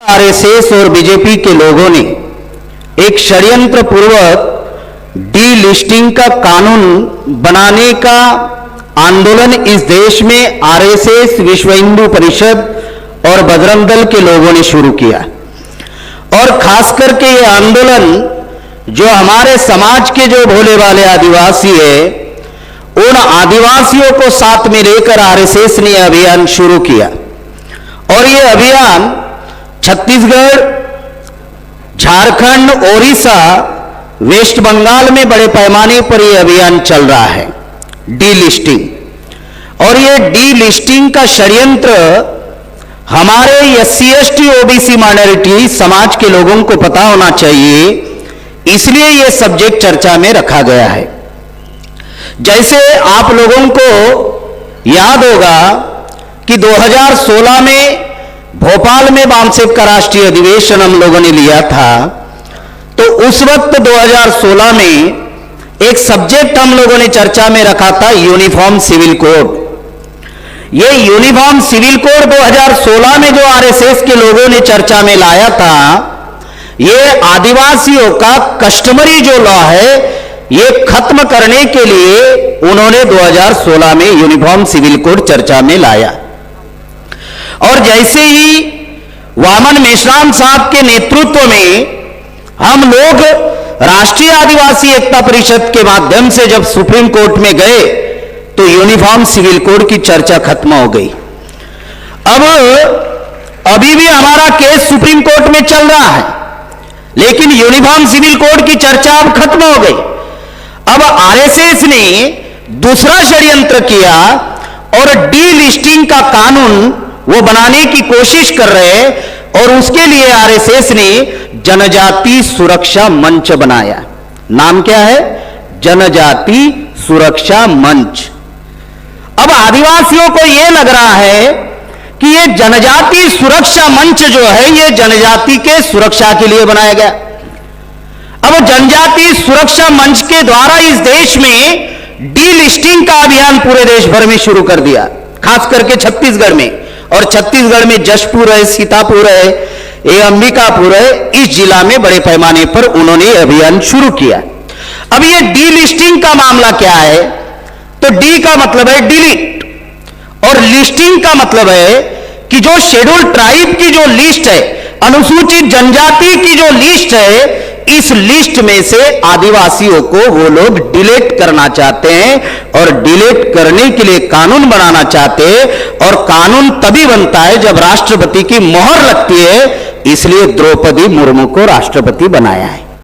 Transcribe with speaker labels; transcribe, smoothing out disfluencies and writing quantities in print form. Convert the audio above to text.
Speaker 1: RSS और BJP के लोगों ने एक षड्यंत्र पूर्वक डीलिस्टिंग का कानून बनाने का आंदोलन इस देश में आरएसएस, विश्व हिंदू परिषद और बजरंग दल के लोगों ने शुरू किया। और खास करके ये आंदोलन जो हमारे समाज के जो भोले भाले आदिवासी है, उन आदिवासियों को साथ में लेकर आरएसएस ने अभियान शुरू किया। और ये अभियान छत्तीसगढ़, झारखंड, ओडिशा, वेस्ट बंगाल में बड़े पैमाने पर यह अभियान चल रहा है, डीलिस्टिंग। और ये डीलिस्टिंग का षड्यंत्र हमारे एससी, एसटी, ओबीसी माइनॉरिटी समाज के लोगों को पता होना चाहिए, इसलिए यह सब्जेक्ट चर्चा में रखा गया है। जैसे आप लोगों को याद होगा कि 2016 में भोपाल में बामसेब का राष्ट्रीय अधिवेशन हम लोगों ने लिया था, तो उस वक्त 2016 में एक सब्जेक्ट हम लोगों ने चर्चा में रखा था, यूनिफॉर्म सिविल कोड। ये यूनिफॉर्म सिविल कोड 2016 में जो आरएसएस के लोगों ने चर्चा में लाया था, ये आदिवासियों का कस्टमरी जो लॉ है, ये खत्म करने के लिए उन्होंने 2016 में यूनिफॉर्म सिविल कोड चर्चा में लाया। और जैसे ही वामन मेश्राम साहब के नेतृत्व में हम लोग राष्ट्रीय आदिवासी एकता परिषद के माध्यम से जब सुप्रीम कोर्ट में गए, तो यूनिफॉर्म सिविल कोड की चर्चा खत्म हो गई। अब अभी भी हमारा केस सुप्रीम कोर्ट में चल रहा है, लेकिन यूनिफॉर्म सिविल कोड की चर्चा अब खत्म हो गई। अब आरएसएस ने दूसरा षड्यंत्र किया और डीलिस्टिंग का कानून वो बनाने की कोशिश कर रहे हैं। और उसके लिए आरएसएस ने जनजाति सुरक्षा मंच बनाया। नाम क्या है? जनजाति सुरक्षा मंच। अब आदिवासियों को यह लग रहा है कि यह जनजाति सुरक्षा मंच जो है, यह जनजाति के सुरक्षा के लिए बनाया गया। अब जनजाति सुरक्षा मंच के द्वारा इस देश में डीलिस्टिंग का अभियान पूरे देश भर में शुरू कर दिया, खास करके छत्तीसगढ़ में। और छत्तीसगढ़ में जशपुर है, सीतापुर है, ये अंबिकापुर है, इस जिला में बड़े पैमाने पर उन्होंने अभियान शुरू किया। अब ये डीलिस्टिंग का मामला क्या है? तो डी का मतलब है डिलीट, और लिस्टिंग का मतलब है कि जो शेड्यूल ट्राइब की जो लिस्ट है, अनुसूचित जनजाति की जो लिस्ट है, इस लिस्ट में से आदिवासियों को वो लोग डिलीट करना चाहते हैं। और डिलीट करने के लिए कानून बनाना चाहते हैं। और कानून तभी बनता है जब राष्ट्रपति की मोहर लगती है, इसलिए द्रौपदी मुर्मू को राष्ट्रपति बनाया है।